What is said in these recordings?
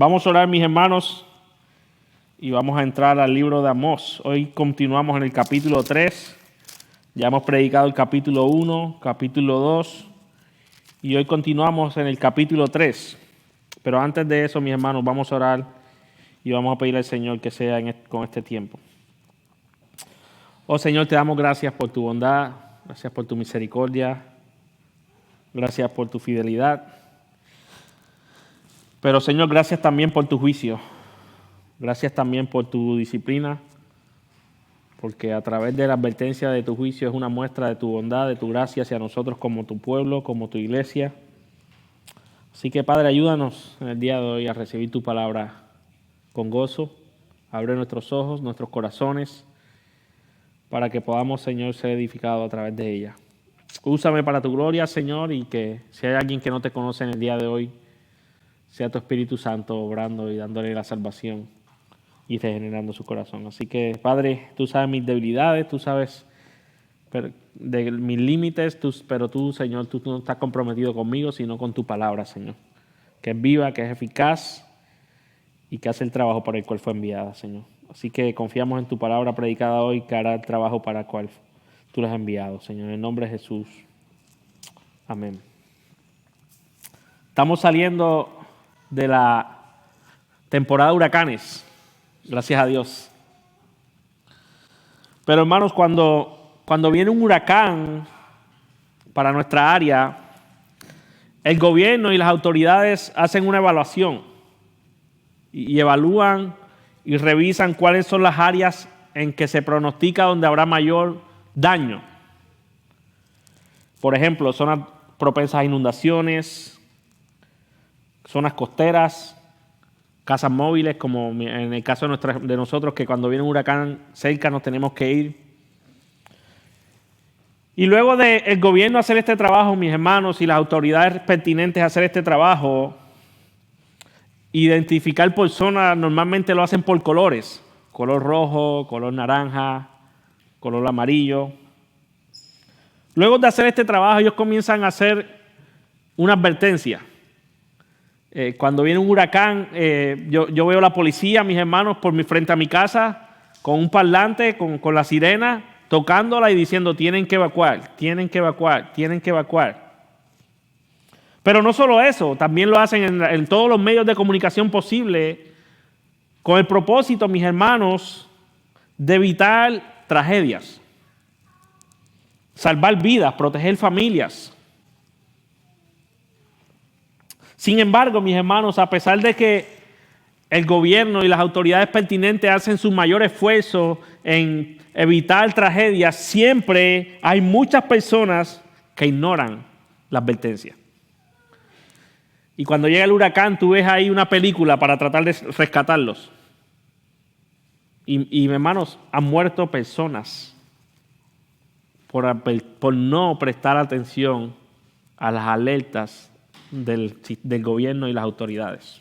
Vamos a orar, mis hermanos, y vamos a entrar al libro de Amós. Hoy continuamos en el capítulo 3. Ya hemos predicado el capítulo 1, capítulo 2, y hoy continuamos en el capítulo 3. Pero antes de eso, mis hermanos, vamos a orar y vamos a pedirle al Señor que sea con este tiempo. Oh Señor, te damos gracias por tu bondad, gracias por tu misericordia, gracias por tu fidelidad. Pero Señor, gracias también por tu juicio, gracias también por tu disciplina, porque a través de la advertencia de tu juicio es una muestra de tu bondad, de tu gracia hacia nosotros como tu pueblo, como tu iglesia. Así que Padre, ayúdanos en el día de hoy a recibir tu palabra con gozo, abre nuestros ojos, nuestros corazones, para que podamos, Señor, ser edificados a través de ella. Úsame para tu gloria, Señor, y que si hay alguien que no te conoce en el día de hoy, sea tu Espíritu Santo obrando y dándole la salvación y regenerando su corazón. Así que, Padre, tú sabes mis debilidades, tú sabes de mis límites, pero tú, Señor, tú no estás comprometido conmigo, sino con tu palabra, Señor, que es viva, que es eficaz y que hace el trabajo para el cual fue enviada, Señor. Así que confiamos en tu palabra predicada hoy, que hará el trabajo para el cual tú la has enviado, Señor. En el nombre de Jesús. Amén. Estamos saliendo de la temporada de huracanes, gracias a Dios. Pero hermanos, cuando viene un huracán para nuestra área, el gobierno y las autoridades hacen una evaluación y evalúan y revisan cuáles son las áreas en que se pronostica donde habrá mayor daño. Por ejemplo, zonas propensas a inundaciones, zonas costeras, casas móviles, como en el caso de nosotros, que cuando viene un huracán cerca nos tenemos que ir. Y luego del gobierno hacer este trabajo, mis hermanos, y las autoridades pertinentes hacer este trabajo, identificar por zona, normalmente lo hacen por colores, color rojo, color naranja, color amarillo. Luego de hacer este trabajo, ellos comienzan a hacer una advertencia. Cuando viene un huracán, yo veo la policía, mis hermanos, frente a mi casa, con un parlante, con la sirena, tocándola y diciendo, tienen que evacuar, tienen que evacuar, tienen que evacuar. Pero no solo eso, también lo hacen en todos los medios de comunicación posible, con el propósito, mis hermanos, de evitar tragedias, salvar vidas, proteger familias. Sin embargo, mis hermanos, a pesar de que el gobierno y las autoridades pertinentes hacen su mayor esfuerzo en evitar tragedias, siempre hay muchas personas que ignoran la advertencia. Y cuando llega el huracán, tú ves ahí una película para tratar de rescatarlos. Y mis hermanos, han muerto personas por no prestar atención a las alertas del gobierno y las autoridades.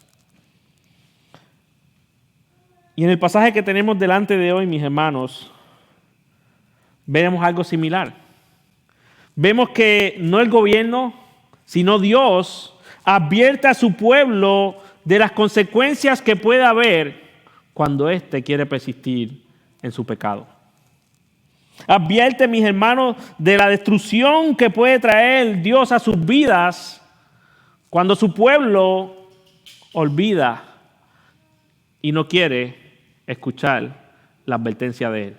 Y en el pasaje que tenemos delante de hoy, mis hermanos, veremos algo similar. Vemos que no el gobierno, sino Dios advierte a su pueblo de las consecuencias que puede haber cuando éste quiere persistir en su pecado. Advierte, mis hermanos, de la destrucción que puede traer Dios a sus vidas cuando su pueblo olvida y no quiere escuchar la advertencia de Él.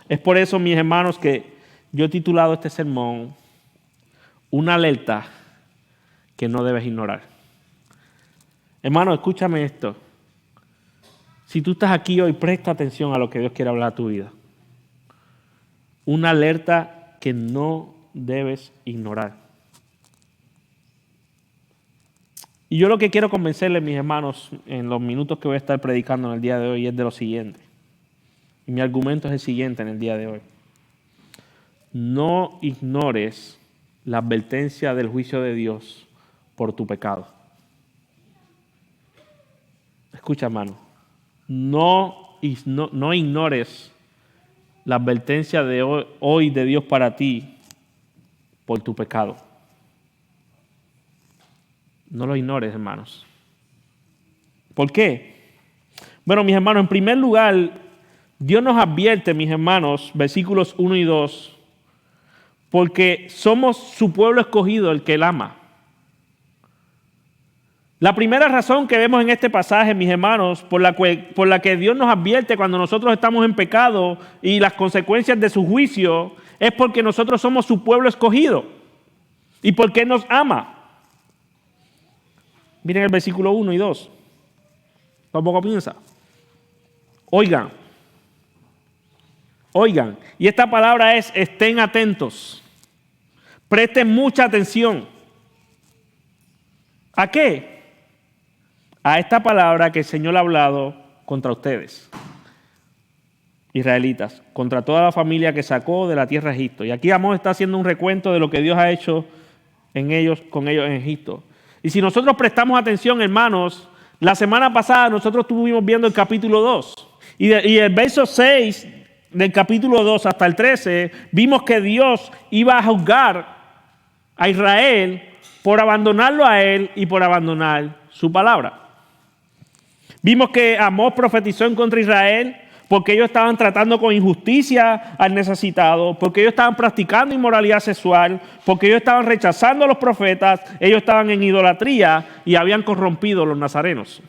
Es por eso, mis hermanos, que yo he titulado este sermón Una alerta que no debes ignorar. Hermano, escúchame esto. Si tú estás aquí hoy, presta atención a lo que Dios quiere hablar a tu vida. Una alerta que no debes ignorar. Y yo lo que quiero convencerles, mis hermanos, en los minutos que voy a estar predicando en el día de hoy es de lo siguiente. Y mi argumento es el siguiente en el día de hoy. No ignores la advertencia del juicio de Dios por tu pecado. Escucha, hermano. No ignores la advertencia de hoy de Dios para ti por tu pecado. No lo ignores, hermanos. ¿Por qué? Bueno, mis hermanos, en primer lugar, Dios nos advierte, mis hermanos, versículos 1 y 2, porque somos su pueblo escogido, el que Él ama. La primera razón que vemos en este pasaje, mis hermanos, por la que Dios nos advierte cuando nosotros estamos en pecado y las consecuencias de su juicio, es porque nosotros somos su pueblo escogido y porque Él nos ama. Miren el versículo 1 y 2. ¿Cómo comienza? Oigan. Y esta palabra es: estén atentos. Presten mucha atención. ¿A qué? A esta palabra que el Señor ha hablado contra ustedes, israelitas, contra toda la familia que sacó de la tierra de Egipto. Y aquí Amós está haciendo un recuento de lo que Dios ha hecho con ellos en Egipto. Y si nosotros prestamos atención, hermanos, la semana pasada nosotros estuvimos viendo el capítulo 2. Y el verso 6 del capítulo 2 hasta el 13, vimos que Dios iba a juzgar a Israel por abandonarlo a Él y por abandonar su palabra. Vimos que Amós profetizó en contra de Israel porque ellos estaban tratando con injusticia al necesitado, porque ellos estaban practicando inmoralidad sexual, porque ellos estaban rechazando a los profetas, ellos estaban en idolatría y habían corrompido a los nazarenos.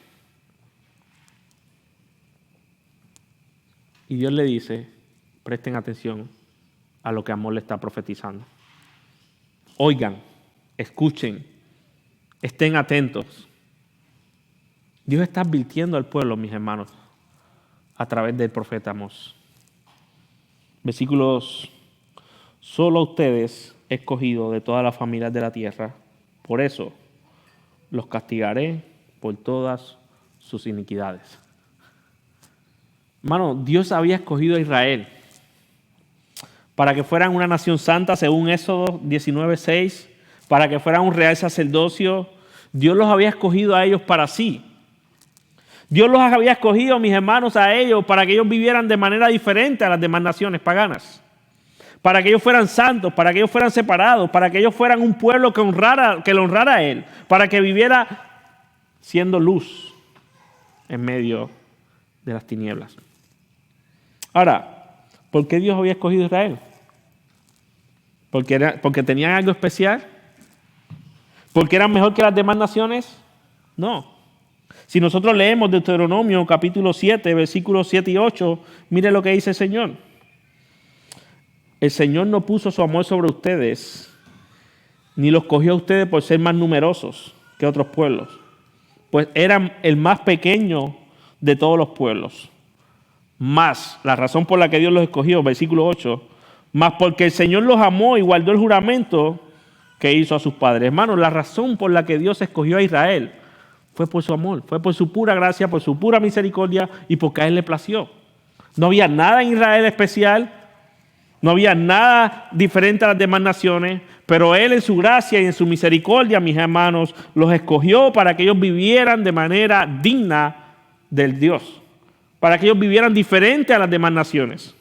Y Dios le dice: presten atención a lo que Amós le está profetizando. Oigan, escuchen, estén atentos. Dios está advirtiendo al pueblo, mis hermanos, a través del profeta Amós. Versículos: solo ustedes he escogido de todas las familias de la tierra, por eso los castigaré por todas sus iniquidades. Hermano, Dios había escogido a Israel para que fueran una nación santa, según Éxodo 19:6, para que fueran un real sacerdocio. Dios los había escogido a ellos para sí. Dios los había escogido, mis hermanos, a ellos para que ellos vivieran de manera diferente a las demás naciones paganas. Para que ellos fueran santos, para que ellos fueran separados, para que ellos fueran un pueblo que lo honrara a Él, para que viviera siendo luz en medio de las tinieblas. Ahora, ¿por qué Dios había escogido a Israel? ¿Porque tenían algo especial? ¿Porque eran mejor que las demás naciones? No. Si nosotros leemos Deuteronomio capítulo 7, versículos 7 y 8, mire lo que dice el Señor. El Señor no puso su amor sobre ustedes, ni los cogió a ustedes por ser más numerosos que otros pueblos, pues eran el más pequeño de todos los pueblos. Más, la razón por la que Dios los escogió, versículo 8, más porque el Señor los amó y guardó el juramento que hizo a sus padres. Hermanos, la razón por la que Dios escogió a Israel fue por su amor, fue por su pura gracia, por su pura misericordia y porque a Él le plació. No había nada en Israel especial, no había nada diferente a las demás naciones, pero Él en su gracia y en su misericordia, mis hermanos, los escogió para que ellos vivieran de manera digna del Dios, para que ellos vivieran diferente a las demás naciones.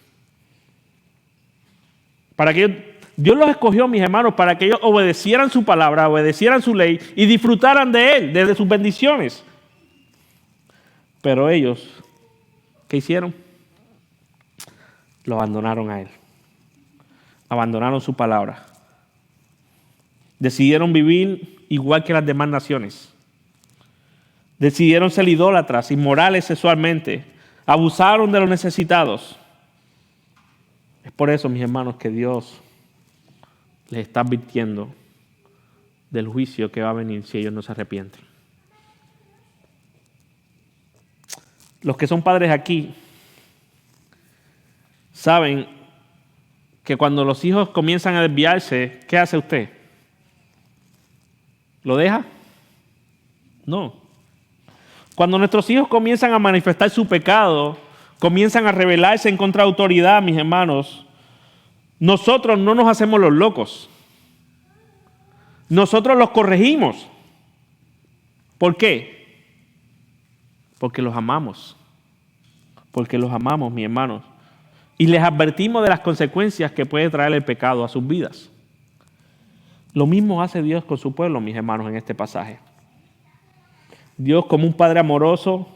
Dios los escogió, mis hermanos, para que ellos obedecieran su palabra, obedecieran su ley y disfrutaran de Él, de sus bendiciones. Pero ellos, ¿qué hicieron? Lo abandonaron a Él. Abandonaron su palabra. Decidieron vivir igual que las demás naciones. Decidieron ser idólatras, inmorales sexualmente. Abusaron de los necesitados. Es por eso, mis hermanos, que Dios les está advirtiendo del juicio que va a venir si ellos no se arrepienten. Los que son padres aquí saben que cuando los hijos comienzan a desviarse, ¿qué hace usted? ¿Lo deja? No. Cuando nuestros hijos comienzan a manifestar su pecado, comienzan a rebelarse en contra de autoridad, mis hermanos, nosotros no nos hacemos los locos. Nosotros los corregimos. ¿Por qué? Porque los amamos. Porque los amamos, mis hermanos. Y les advertimos de las consecuencias que puede traer el pecado a sus vidas. Lo mismo hace Dios con su pueblo, mis hermanos, en este pasaje. Dios como un Padre amoroso,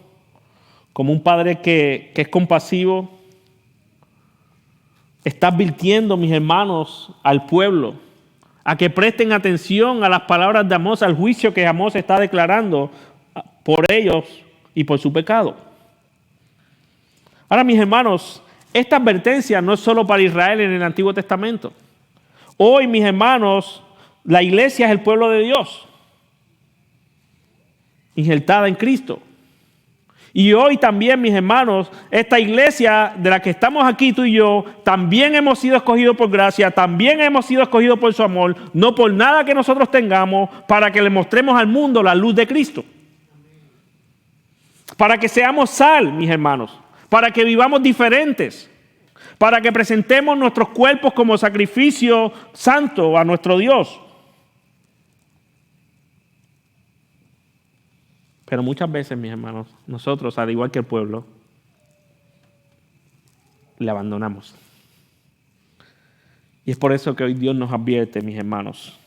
como un Padre que es compasivo, está advirtiendo, mis hermanos, al pueblo, a que presten atención a las palabras de Amós, al juicio que Amós está declarando por ellos y por su pecado. Ahora, mis hermanos, esta advertencia no es solo para Israel en el Antiguo Testamento. Hoy, mis hermanos, la iglesia es el pueblo de Dios, injertada en Cristo. Y hoy también, mis hermanos, esta iglesia de la que estamos aquí tú y yo, también hemos sido escogidos por gracia, también hemos sido escogidos por su amor, no por nada que nosotros tengamos, para que le mostremos al mundo la luz de Cristo. Para que seamos sal, mis hermanos, para que vivamos diferentes, para que presentemos nuestros cuerpos como sacrificio santo a nuestro Dios. Pero muchas veces, mis hermanos, nosotros, al igual que el pueblo, le abandonamos. Y es por eso que hoy Dios nos advierte, mis hermanos,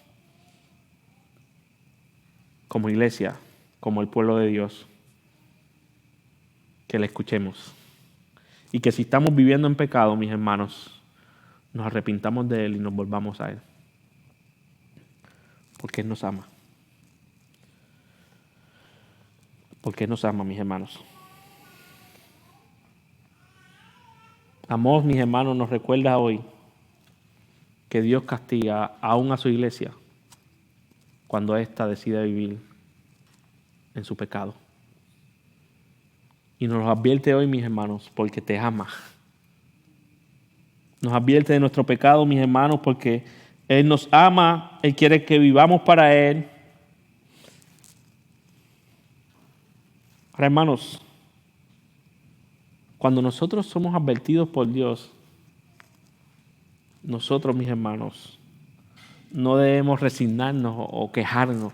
como iglesia, como el pueblo de Dios, que le escuchemos. Y que si estamos viviendo en pecado, mis hermanos, nos arrepintamos de Él y nos volvamos a Él. Porque Él nos ama. Porque Él nos ama, mis hermanos. Amós, mis hermanos, nos recuerda hoy que Dios castiga aún a su iglesia cuando ésta decide vivir en su pecado. Y nos lo advierte hoy, mis hermanos, porque te ama. Nos advierte de nuestro pecado, mis hermanos, porque Él nos ama, Él quiere que vivamos para Él. Ahora, hermanos, cuando nosotros somos advertidos por Dios, nosotros, mis hermanos, no debemos resignarnos o quejarnos.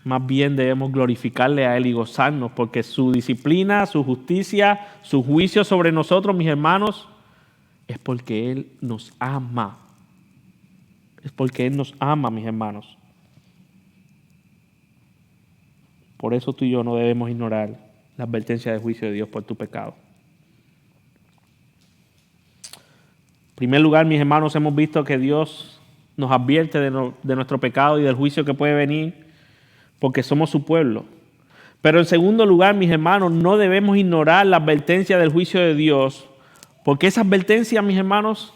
Más bien debemos glorificarle a Él y gozarnos, porque su disciplina, su justicia, su juicio sobre nosotros, mis hermanos, es porque Él nos ama. Es porque Él nos ama, mis hermanos. Por eso tú y yo no debemos ignorar la advertencia de juicio de Dios por tu pecado. En primer lugar, mis hermanos, hemos visto que Dios nos advierte de nuestro pecado y del juicio que puede venir porque somos su pueblo. Pero en segundo lugar, mis hermanos, no debemos ignorar la advertencia del juicio de Dios, porque esa advertencia, mis hermanos,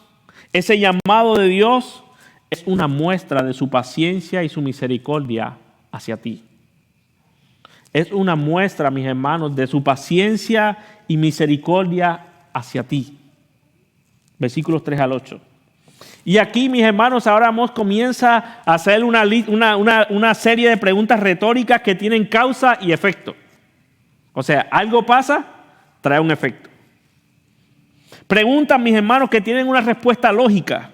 ese llamado de Dios es una muestra de su paciencia y su misericordia hacia ti. Es una muestra, mis hermanos, de su paciencia y misericordia hacia ti. Versículos 3 al 8. Y aquí, mis hermanos, ahora Amós comienza a hacer una serie de preguntas retóricas que tienen causa y efecto. O sea, algo pasa, trae un efecto. Preguntas, mis hermanos, que tienen una respuesta lógica.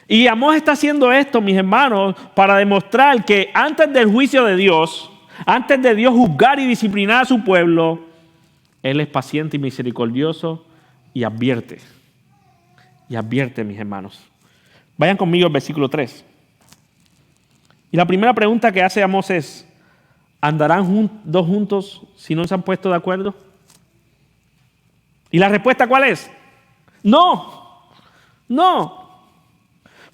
Y Amós está haciendo esto, mis hermanos, para demostrar que antes del juicio de Dios, antes de Dios juzgar y disciplinar a su pueblo, Él es paciente y misericordioso y advierte. Y advierte, mis hermanos. Vayan conmigo al versículo 3. Y la primera pregunta que hace Amós es, ¿andarán dos juntos si no se han puesto de acuerdo? ¿Y la respuesta cuál es? No, no.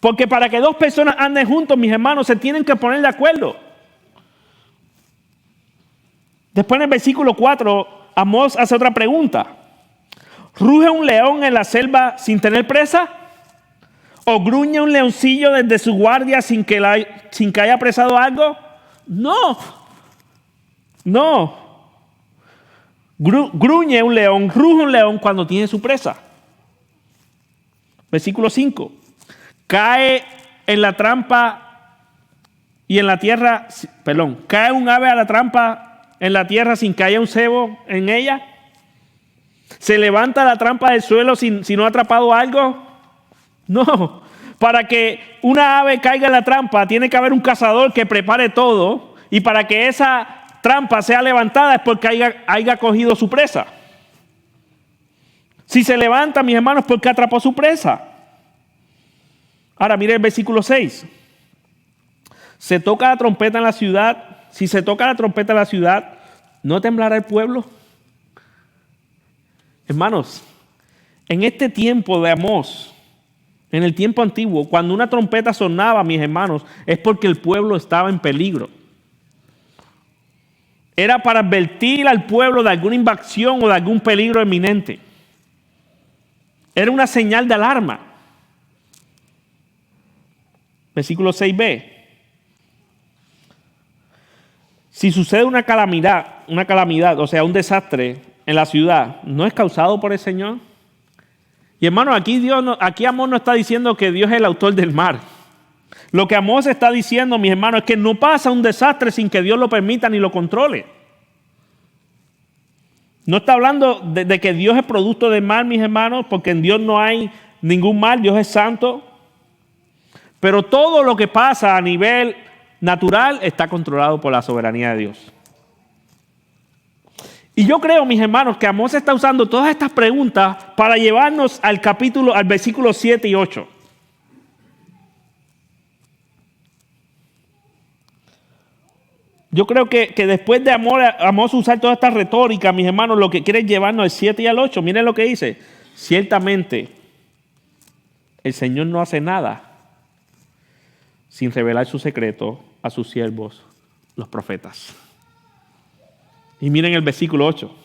Porque para que dos personas anden juntos, mis hermanos, se tienen que poner de acuerdo. Después en el versículo 4, Amós hace otra pregunta. ¿Ruge un león en la selva sin tener presa? ¿O gruñe un leoncillo desde su guardia sin que haya apresado algo? No. No. Gruñe un león, ruge un león cuando tiene su presa. Versículo 5. Cae en la trampa y en la tierra, cae un ave a la trampa en la tierra sin que haya un cebo en ella. ¿Se levanta la trampa del suelo si no ha atrapado algo? No. Para que una ave caiga en la trampa, tiene que haber un cazador que prepare todo. Y para que esa trampa sea levantada es porque haya cogido su presa. Si se levanta, mis hermanos, porque atrapó su presa. Ahora, mire el versículo 6. Se toca la trompeta en la ciudad, si se toca la trompeta de la ciudad, ¿no temblará el pueblo? Hermanos, en este tiempo de Amós, en el tiempo antiguo, cuando una trompeta sonaba, mis hermanos, es porque el pueblo estaba en peligro. Era para advertir al pueblo de alguna invasión o de algún peligro inminente. Era una señal de alarma. Versículo 6b. Si sucede una calamidad, o sea, un desastre en la ciudad, ¿no es causado por el Señor? Y hermano, aquí Amós no está diciendo que Dios es el autor del mal. Lo que Amós está diciendo, mis hermanos, es que no pasa un desastre sin que Dios lo permita ni lo controle. No está hablando de que Dios es producto del mal, mis hermanos, porque en Dios no hay ningún mal, Dios es santo. Pero todo lo que pasa a nivel natural está controlado por la soberanía de Dios. Y yo creo, mis hermanos, que Amós está usando todas estas preguntas para llevarnos al versículo 7 y 8. Yo creo que después de Amós usar toda esta retórica, mis hermanos, lo que quiere es llevarnos al 7 y al 8. Miren lo que dice. Ciertamente, el Señor no hace nada sin revelar su secreto a sus siervos, los profetas. Y miren el versículo 8.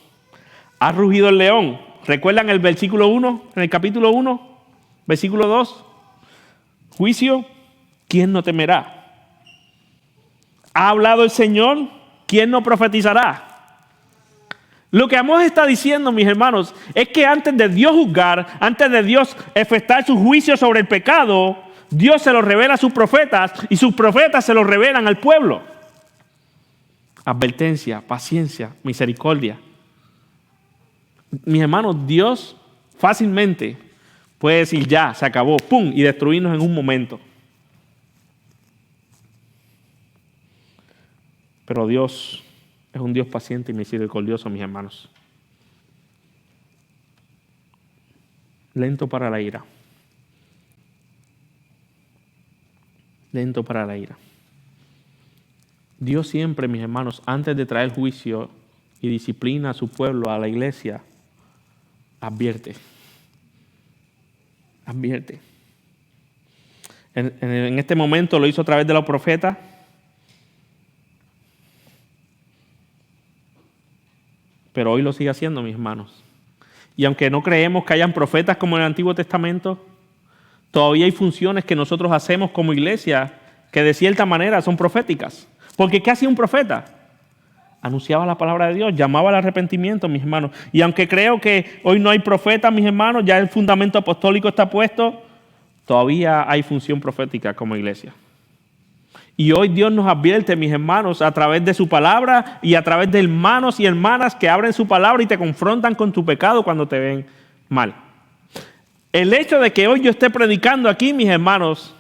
Ha rugido el león. ¿Recuerdan el versículo 1? En el capítulo 1, versículo 2. Juicio, ¿quién no temerá? ¿Ha hablado el Señor? ¿Quién no profetizará? Lo que Amós está diciendo, mis hermanos, es que antes de Dios juzgar, antes de Dios efectuar su juicio sobre el pecado, Dios se lo revela a sus profetas y sus profetas se lo revelan al pueblo. Advertencia, paciencia, misericordia. Mis hermanos, Dios fácilmente puede decir ya, se acabó, pum, y destruirnos en un momento. Pero Dios es un Dios paciente y misericordioso, mis hermanos. Lento para la ira. Lento para la ira. Dios siempre, mis hermanos, antes de traer juicio y disciplina a su pueblo, a la iglesia, advierte. Advierte. En este momento lo hizo a través de los profetas. Pero hoy lo sigue haciendo, mis hermanos. Y aunque no creemos que hayan profetas como en el Antiguo Testamento, todavía hay funciones que nosotros hacemos como iglesia que de cierta manera son proféticas. Porque ¿qué hacía un profeta? Anunciaba la palabra de Dios, llamaba al arrepentimiento, mis hermanos. Y aunque creo que hoy no hay profetas, mis hermanos, ya el fundamento apostólico está puesto, todavía hay función profética como iglesia. Y hoy Dios nos advierte, mis hermanos, a través de su palabra y a través de hermanos y hermanas que abren su palabra y te confrontan con tu pecado cuando te ven mal. El hecho de que hoy yo esté predicando aquí, mis hermanos,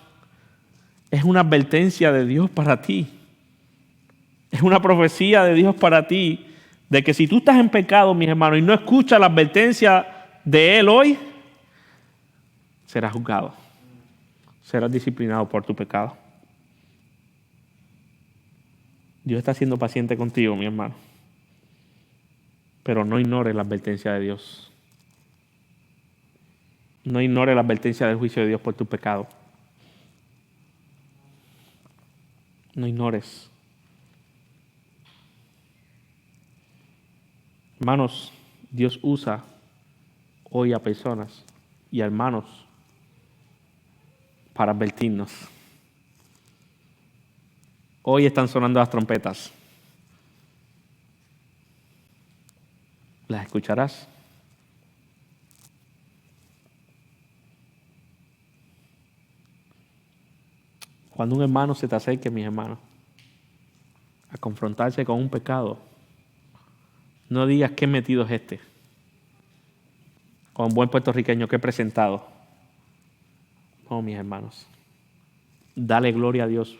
es una advertencia de Dios para ti. Es una profecía de Dios para ti, de que si tú estás en pecado, mis hermanos, y no escuchas la advertencia de Él hoy, serás juzgado. Serás disciplinado por tu pecado. Dios está siendo paciente contigo, mi hermano. Pero no ignores la advertencia de Dios. No ignores la advertencia del juicio de Dios por tu pecado. No ignores. Hermanos, Dios usa hoy a personas y a hermanos para advertirnos. Hoy están sonando las trompetas. ¿Las escucharás? Cuando un hermano se te acerque, mis hermanos, a confrontarse con un pecado, no digas qué metido es este. Con buen puertorriqueño que he presentado. No, mis hermanos. Dale gloria a Dios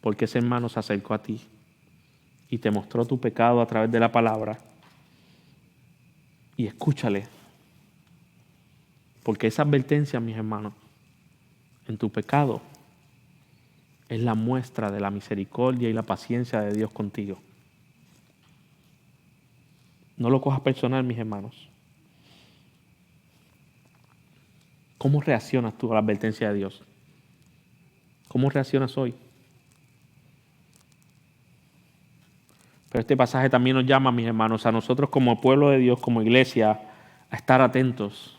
porque ese hermano se acercó a ti y te mostró tu pecado a través de la palabra. Y escúchale. Porque esa advertencia, mis hermanos, en tu pecado es la muestra de la misericordia y la paciencia de Dios contigo. No lo cojas personal, mis hermanos. ¿Cómo reaccionas tú a la advertencia de Dios? ¿Cómo reaccionas hoy? Pero este pasaje también nos llama, mis hermanos, a nosotros como pueblo de Dios, como iglesia, a estar atentos.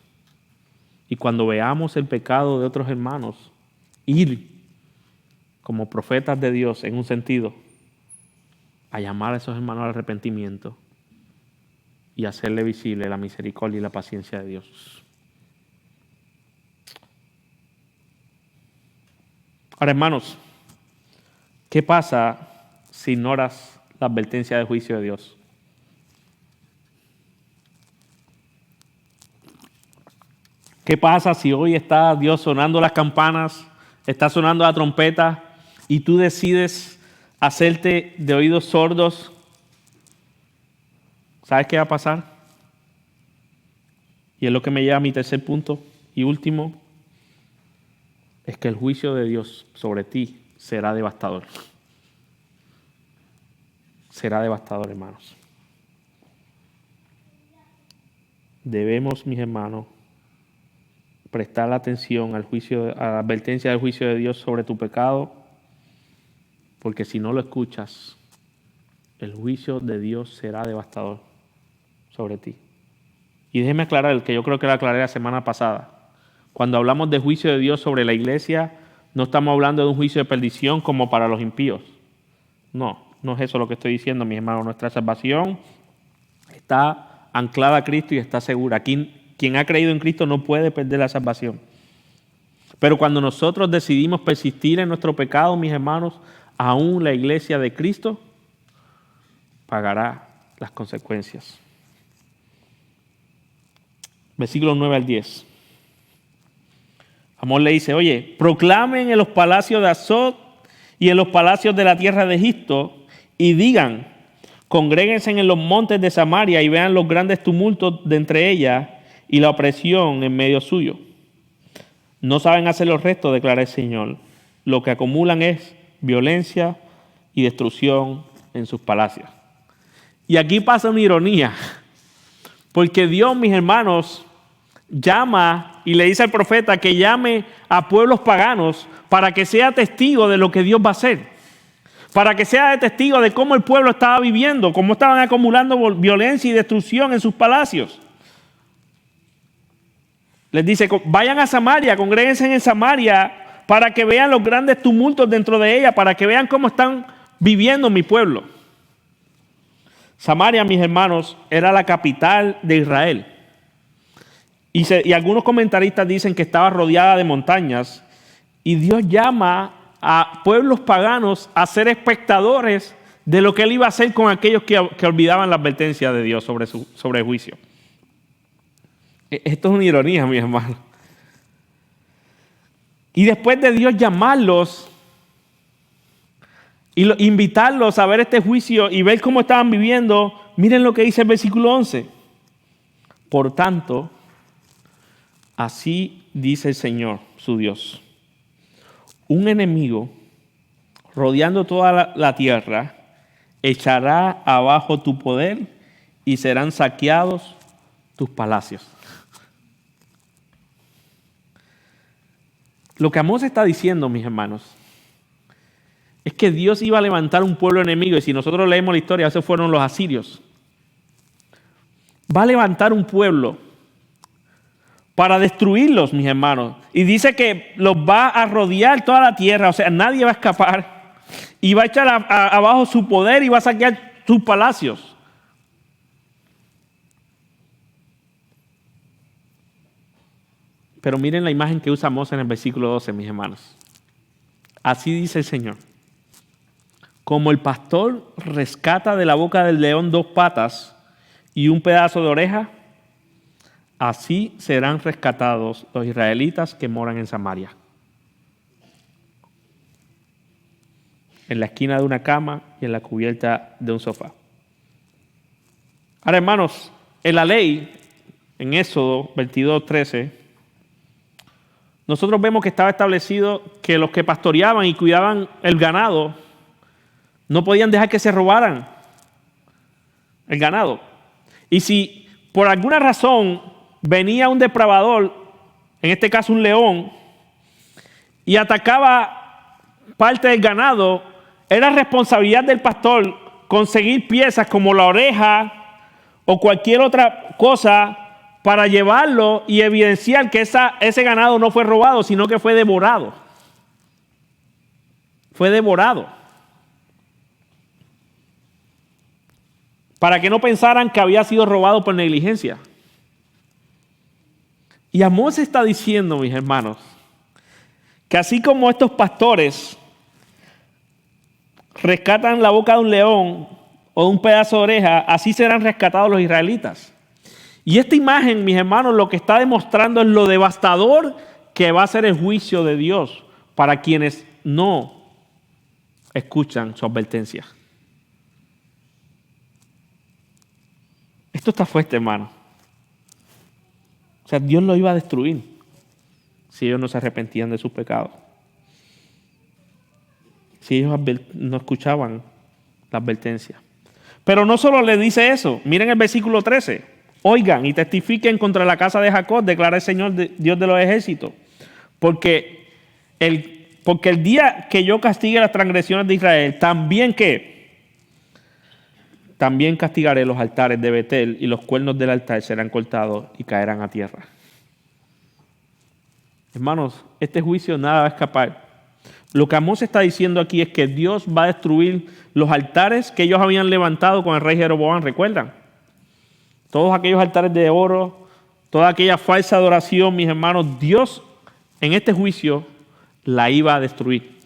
Y cuando veamos el pecado de otros hermanos, ir como profetas de Dios en un sentido, a llamar a esos hermanos al arrepentimiento y hacerle visible la misericordia y la paciencia de Dios. Ahora, hermanos, ¿qué pasa si ignoras la advertencia de juicio de Dios? ¿Qué pasa si hoy está Dios sonando las campanas, está sonando la trompeta y tú decides hacerte de oídos sordos? ¿Sabes qué va a pasar? Y es lo que me lleva a mi tercer punto y último, es que el juicio de Dios sobre ti será devastador. Será devastador, hermanos. Debemos, mis hermanos, prestar atención al juicio, a la advertencia del juicio de Dios sobre tu pecado, porque si no lo escuchas, el juicio de Dios será devastador sobre ti. Y déjeme aclarar el que yo creo que lo aclaré la semana pasada. Cuando hablamos de juicio de Dios sobre la iglesia, no estamos hablando de un juicio de perdición como para los impíos. No es eso lo que estoy diciendo, mis hermanos. Nuestra salvación está anclada a Cristo y está segura. Quien ha creído en Cristo no puede perder la salvación. Pero cuando nosotros decidimos persistir en nuestro pecado, mis hermanos, aún la iglesia de Cristo pagará las consecuencias. Versículos 9 al 10. Amós le dice, oye, proclamen en los palacios de Azot y en los palacios de la tierra de Egipto y digan, congréguense en los montes de Samaria y vean los grandes tumultos de entre ellas y la opresión en medio suyo. No saben hacer lo recto, declara el Señor. Lo que acumulan es violencia y destrucción en sus palacios. Y aquí pasa una ironía, porque Dios, mis hermanos, llama y le dice al profeta que llame a pueblos paganos para que sea testigo de lo que Dios va a hacer. Para que sea testigo de cómo el pueblo estaba viviendo, cómo estaban acumulando violencia y destrucción en sus palacios. Les dice, vayan a Samaria, congréguense en Samaria para que vean los grandes tumultos dentro de ella, para que vean cómo están viviendo mi pueblo. Samaria, mis hermanos, era la capital de Israel. Y algunos comentaristas dicen que estaba rodeada de montañas. Y Dios llama a pueblos paganos a ser espectadores de lo que Él iba a hacer con aquellos que olvidaban la advertencia de Dios sobre el juicio. Esto es una ironía, mis hermanos. Y después de Dios llamarlos y invitarlos a ver este juicio y ver cómo estaban viviendo, miren lo que dice el versículo 11. Por tanto, así dice el Señor, su Dios. Un enemigo rodeando toda la tierra echará abajo tu poder y serán saqueados tus palacios. Lo que Amós está diciendo, mis hermanos, es que Dios iba a levantar un pueblo enemigo, y si nosotros leemos la historia, esos fueron los asirios. Va a levantar un pueblo para destruirlos, mis hermanos. Y dice que los va a rodear toda la tierra, o sea, nadie va a escapar. Y va a echar abajo su poder y va a saquear sus palacios. Pero miren la imagen que usa Amós en el versículo 12, mis hermanos. Así dice el Señor. Como el pastor rescata de la boca del león 2 patas y un pedazo de oreja, así serán rescatados los israelitas que moran en Samaria. En la esquina de una cama y en la cubierta de un sofá. Ahora, hermanos, en la ley, en Éxodo 22:13, nosotros vemos que estaba establecido que los que pastoreaban y cuidaban el ganado no podían dejar que se robaran el ganado. Y si por alguna razón venía un depravador, en este caso un león, y atacaba parte del ganado, era responsabilidad del pastor conseguir piezas como la oreja o cualquier otra cosa para llevarlo y evidenciar que ese ganado no fue robado, sino que fue devorado. Fue devorado. Para que no pensaran que había sido robado por negligencia. Y Amós está diciendo, mis hermanos, que así como estos pastores rescatan la boca de un león o un pedazo de oreja, así serán rescatados los israelitas. Y esta imagen, mis hermanos, lo que está demostrando es lo devastador que va a ser el juicio de Dios para quienes no escuchan su advertencia. Esto está fuerte, hermano. O sea, Dios lo iba a destruir si ellos no se arrepentían de sus pecados. Si ellos no escuchaban la advertencia. Pero no solo le dice eso. Miren el versículo 13. Oigan y testifiquen contra la casa de Jacob, declara el Señor Dios de los ejércitos. Porque el día que yo castigue las transgresiones de Israel, también castigaré los altares de Betel y los cuernos del altar serán cortados y caerán a tierra. Hermanos, este juicio nada va a escapar. Lo que Amós está diciendo aquí es que Dios va a destruir los altares que ellos habían levantado con el rey Jeroboam, ¿recuerdan? Todos aquellos altares de oro, toda aquella falsa adoración, mis hermanos, Dios en este juicio la iba a destruir.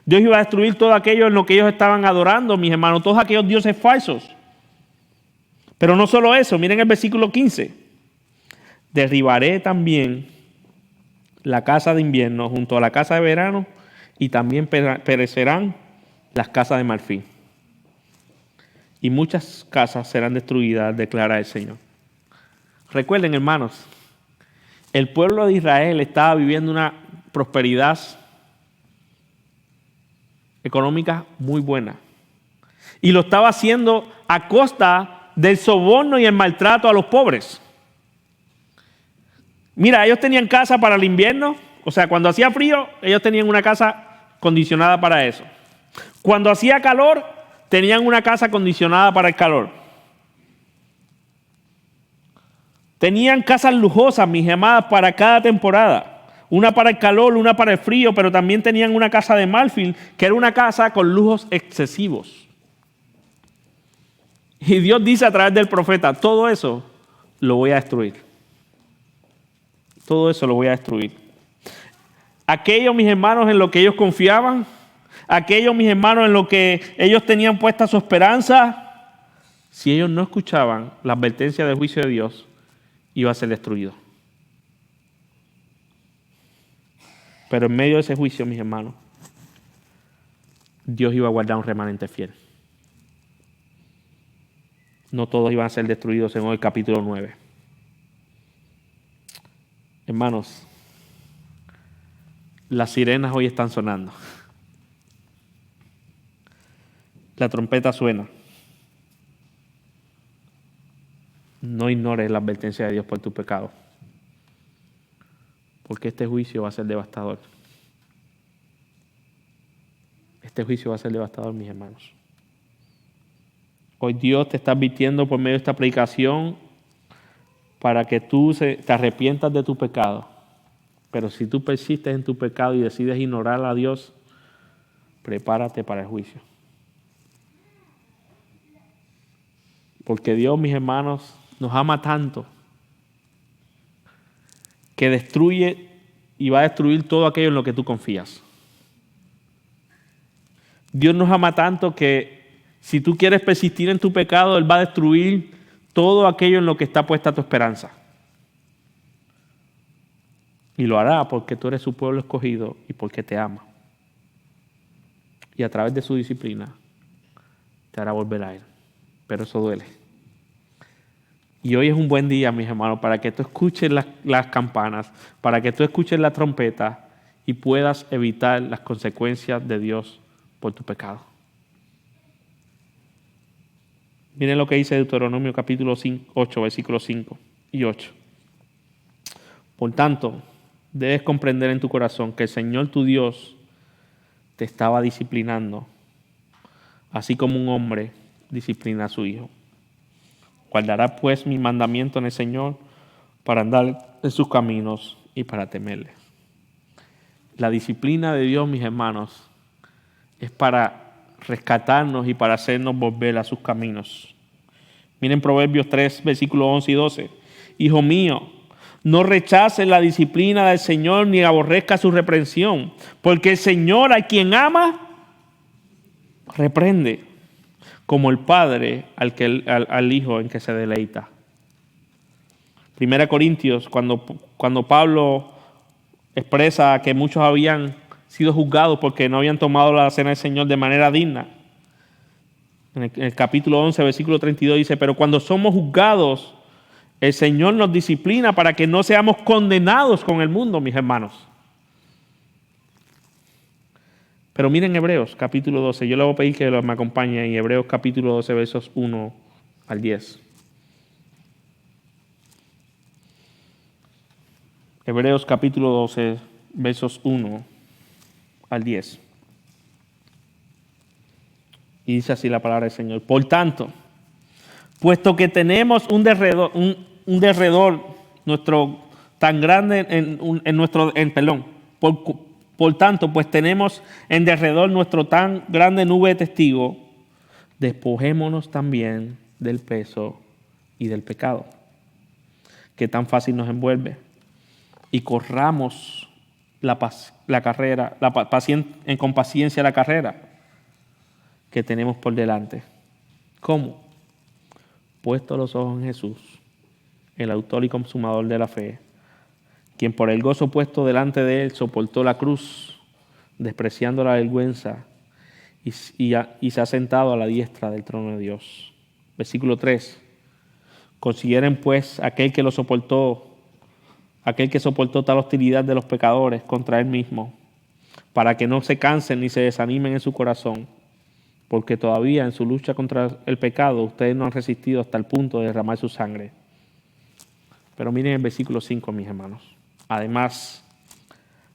Dios iba a destruir todo aquello en lo que ellos estaban adorando, mis hermanos, todos aquellos dioses falsos. Pero no solo eso, miren el versículo 15. Derribaré también la casa de invierno junto a la casa de verano y también perecerán las casas de marfil. Y muchas casas serán destruidas, declara el Señor. Recuerden, hermanos, el pueblo de Israel estaba viviendo una prosperidad económica muy buena. Y lo estaba haciendo a costa del soborno y el maltrato a los pobres. Mira, ellos tenían casa para el invierno. O sea, cuando hacía frío, ellos tenían una casa condicionada para eso. Cuando hacía calor, tenían una casa acondicionada para el calor. Tenían casas lujosas, mis amadas, para cada temporada. Una para el calor, una para el frío, pero también tenían una casa de marfil, que era una casa con lujos excesivos. Y Dios dice a través del profeta, todo eso lo voy a destruir. Todo eso lo voy a destruir. Aquello, mis hermanos, en lo que ellos confiaban, aquello, mis hermanos, en lo que ellos tenían puesta su esperanza, si ellos no escuchaban la advertencia del juicio de Dios, iba a ser destruido. Pero en medio de ese juicio, mis hermanos, Dios iba a guardar un remanente fiel. No todos iban a ser destruidos según el capítulo 9. Hermanos, las sirenas hoy están sonando. La trompeta suena. No ignores la advertencia de Dios por tu pecado. Porque este juicio va a ser devastador. Este juicio va a ser devastador, mis hermanos. Hoy Dios te está advirtiendo por medio de esta predicación para que tú te arrepientas de tu pecado. Pero si tú persistes en tu pecado y decides ignorar a Dios, prepárate para el juicio. Porque Dios, mis hermanos, nos ama tanto que destruye y va a destruir todo aquello en lo que tú confías. Dios nos ama tanto que si tú quieres persistir en tu pecado, Él va a destruir todo aquello en lo que está puesta tu esperanza. Y lo hará porque tú eres su pueblo escogido y porque te ama. Y a través de su disciplina te hará volver a Él. Pero eso duele. Y hoy es un buen día, mis hermanos, para que tú escuches las campanas, para que tú escuches la trompeta y puedas evitar las consecuencias de Dios por tu pecado. Miren lo que dice Deuteronomio capítulo 8, versículos 5 y 8. Por tanto, debes comprender en tu corazón que el Señor tu Dios te estaba disciplinando, así como un hombre disciplina a su hijo. Guardarás pues mi mandamiento en el Señor para andar en sus caminos y para temerle. La disciplina de Dios, mis hermanos, es para rescatarnos y para hacernos volver a sus caminos. Miren Proverbios 3, versículos 11 y 12. Hijo mío, no rechaces la disciplina del Señor ni aborrezca su reprensión, porque el Señor a quien ama, reprende, como el padre al hijo en que se deleita. 1 Corintios, cuando Pablo expresa que muchos habían sido juzgados porque no habían tomado la cena del Señor de manera digna. En el capítulo 11, versículo 32 dice, pero cuando somos juzgados, el Señor nos disciplina para que no seamos condenados con el mundo, mis hermanos. Pero miren Hebreos capítulo 12, yo le voy a pedir que me acompañe en Hebreos capítulo 12, versos 1 al 10. Hebreos capítulo 12, versos 1 al 10. Y dice así la palabra del Señor. Por tanto, puesto que tenemos un derredor nuestro tan grande por tanto, pues tenemos en derredor nuestro tan grande nube de testigos, despojémonos también del peso y del pecado, que tan fácil nos envuelve, y corramos con paciencia la carrera que tenemos por delante. ¿Cómo? Puesto los ojos en Jesús, el autor y consumador de la fe, quien por el gozo puesto delante de él soportó la cruz, despreciando la vergüenza, y se ha sentado a la diestra del trono de Dios. Versículo 3. Consideren pues aquel que soportó tal hostilidad de los pecadores contra él mismo, para que no se cansen ni se desanimen en su corazón, porque todavía en su lucha contra el pecado ustedes no han resistido hasta el punto de derramar su sangre. Pero miren el versículo 5, mis hermanos. Además,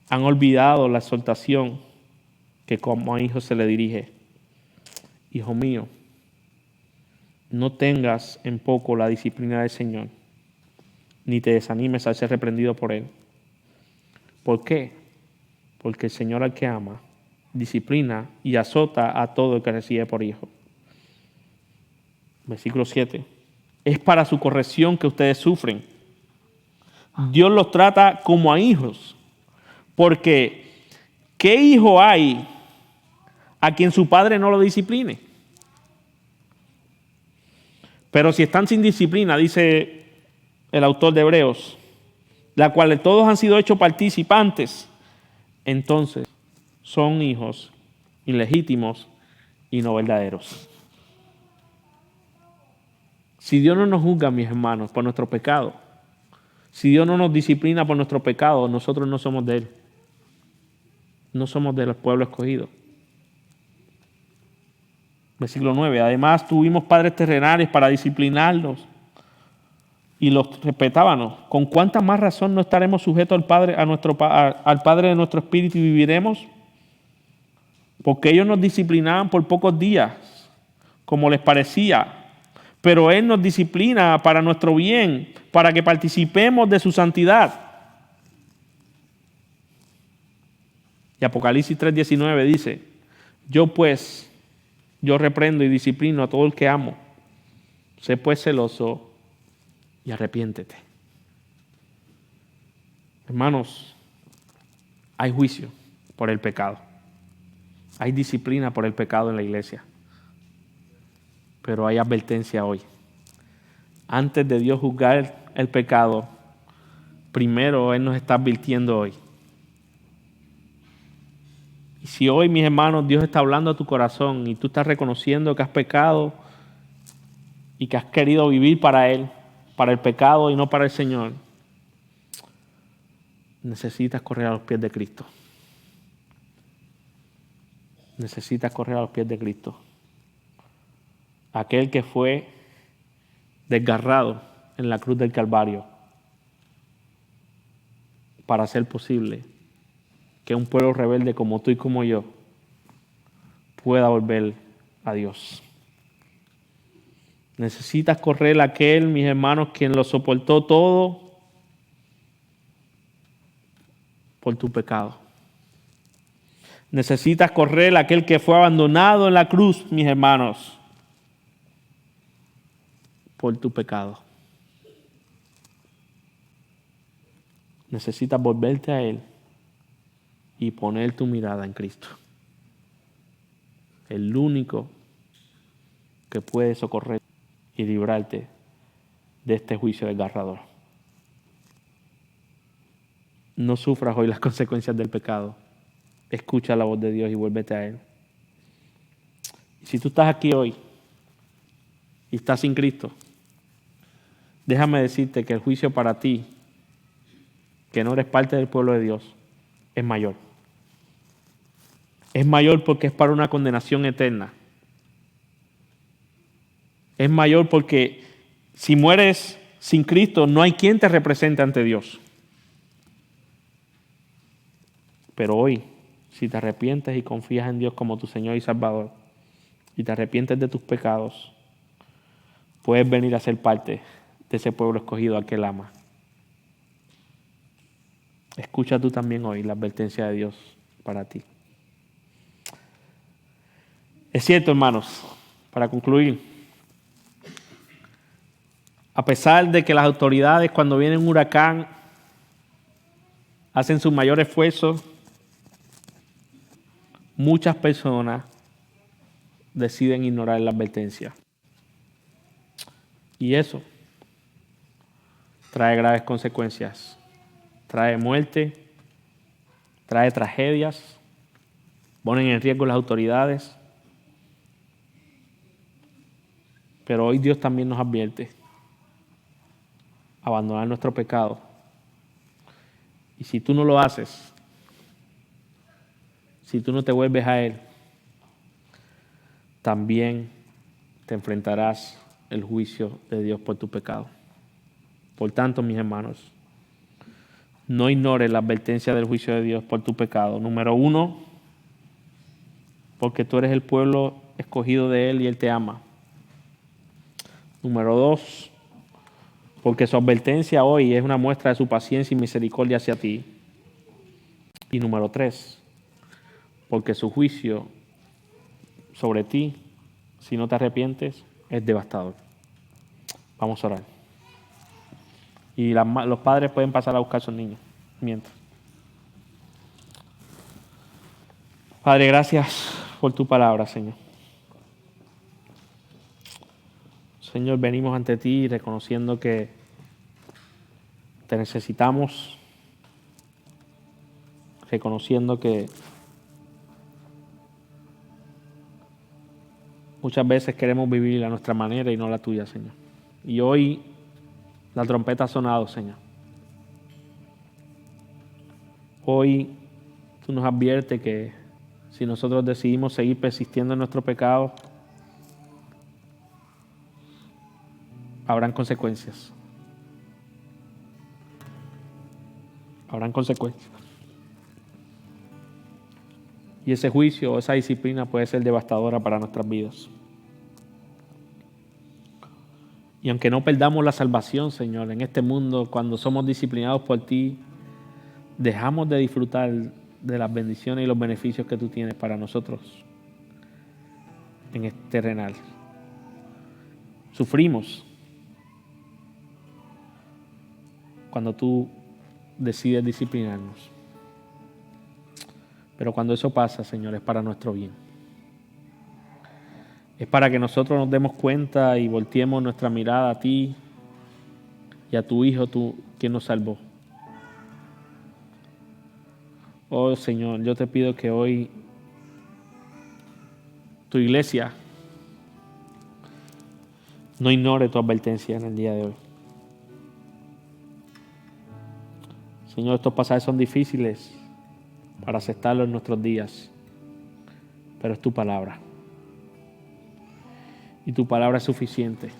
han olvidado la exhortación que como a hijos se le dirige. Hijo mío, no tengas en poco la disciplina del Señor, ni te desanimes al ser reprendido por Él. ¿Por qué? Porque el Señor al que ama, disciplina y azota a todo el que recibe por hijo. Versículo 7. Es para su corrección que ustedes sufren. Dios los trata como a hijos, porque ¿qué hijo hay a quien su padre no lo discipline? Pero si están sin disciplina, dice el autor de Hebreos, la cual todos han sido hechos participantes, entonces son hijos ilegítimos y no verdaderos. Si Dios no nos juzga, mis hermanos, por nuestro pecado, si Dios no nos disciplina por nuestro pecado, nosotros no somos de Él. No somos del pueblo escogido. Versículo 9. Además, tuvimos padres terrenales para disciplinarnos y los respetábamos. ¿Con cuánta más razón no estaremos sujetos al Padre de nuestro espíritu y viviremos? Porque ellos nos disciplinaban por pocos días, como les parecía. Pero Él nos disciplina para nuestro bien, para que participemos de su santidad. Y Apocalipsis 3:19 dice, yo reprendo y disciplino a todo el que amo. Sé pues celoso y arrepiéntete. Hermanos, hay juicio por el pecado. Hay disciplina por el pecado en la iglesia. Pero hay advertencia hoy. Antes de Dios juzgar el pecado, primero Él nos está advirtiendo hoy. Y si hoy, mis hermanos, Dios está hablando a tu corazón y tú estás reconociendo que has pecado y que has querido vivir para Él, para el pecado y no para el Señor, necesitas correr a los pies de Cristo. Necesitas correr a los pies de Cristo. Aquel que fue desgarrado en la cruz del Calvario para hacer posible que un pueblo rebelde como tú y como yo pueda volver a Dios. Necesitas correr a aquel, mis hermanos, quien lo soportó todo por tu pecado. Necesitas correr a aquel que fue abandonado en la cruz, mis hermanos, por tu pecado. Necesitas volverte a Él y poner tu mirada en Cristo. El único que puede socorrer y librarte de este juicio desgarrador. No sufras hoy las consecuencias del pecado. Escucha la voz de Dios y vuélvete a Él. Y si tú estás aquí hoy y estás sin Cristo, déjame decirte que el juicio para ti, que no eres parte del pueblo de Dios, es mayor. Es mayor porque es para una condenación eterna. Es mayor porque si mueres sin Cristo, no hay quien te represente ante Dios. Pero hoy, si te arrepientes y confías en Dios como tu Señor y Salvador, y te arrepientes de tus pecados, puedes venir a ser parte de ese pueblo escogido al que Él ama. Escucha tú también hoy la advertencia de Dios para ti. Es cierto, hermanos, para concluir, a pesar de que las autoridades cuando viene un huracán hacen su mayor esfuerzo, muchas personas deciden ignorar la advertencia. Y eso trae graves consecuencias. Trae muerte, trae tragedias, ponen en riesgo las autoridades. Pero hoy Dios también nos advierte abandonar nuestro pecado. Y si tú no lo haces, si tú no te vuelves a Él, también te enfrentarás el juicio de Dios por tu pecado. Por tanto, mis hermanos, no ignores la advertencia del juicio de Dios por tu pecado. Número 1, porque tú eres el pueblo escogido de Él y Él te ama. Número 2, porque su advertencia hoy es una muestra de su paciencia y misericordia hacia ti. Y número 3, porque su juicio sobre ti, si no te arrepientes, es devastador. Vamos a orar. Y los padres pueden pasar a buscar a sus niños mientras. Padre, gracias por tu palabra, Señor. Señor, venimos ante ti reconociendo que te necesitamos, reconociendo que muchas veces queremos vivir a nuestra manera y no la tuya, Señor. Y hoy la trompeta ha sonado, Señor. Hoy tú nos adviertes que si nosotros decidimos seguir persistiendo en nuestro pecado, habrán consecuencias. Habrán consecuencias. Y ese juicio, esa disciplina puede ser devastadora para nuestras vidas. Y aunque no perdamos la salvación, Señor, en este mundo, cuando somos disciplinados por ti, dejamos de disfrutar de las bendiciones y los beneficios que tú tienes para nosotros en este terrenal. Sufrimos cuando tú decides disciplinarnos. Pero cuando eso pasa, Señor, es para nuestro bien. Es para que nosotros nos demos cuenta y volteemos nuestra mirada a ti y a tu Hijo, tú, quien nos salvó. Oh, Señor, yo te pido que hoy tu iglesia no ignore tu advertencia en el día de hoy. Señor, estos pasajes son difíciles para aceptarlos en nuestros días, pero es tu palabra. Y tu palabra es suficiente.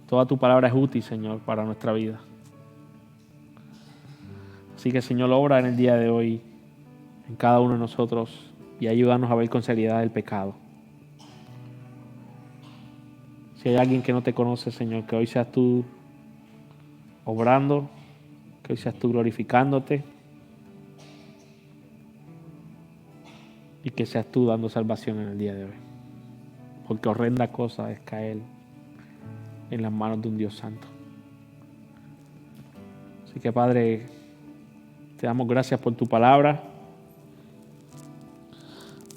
Toda tu palabra es útil, Señor, para nuestra vida. Así que, Señor, obra en el día de hoy en cada uno de nosotros y ayúdanos a ver con seriedad el pecado. Si hay alguien que no te conoce, Señor, que hoy seas tú obrando, que hoy seas tú glorificándote y que seas tú dando salvación en el día de hoy. Porque horrenda cosa es caer en las manos de un Dios santo. Así que, Padre, te damos gracias por tu palabra.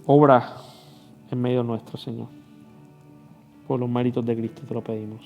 Obra en medio nuestro, Señor. Por los méritos de Cristo te lo pedimos.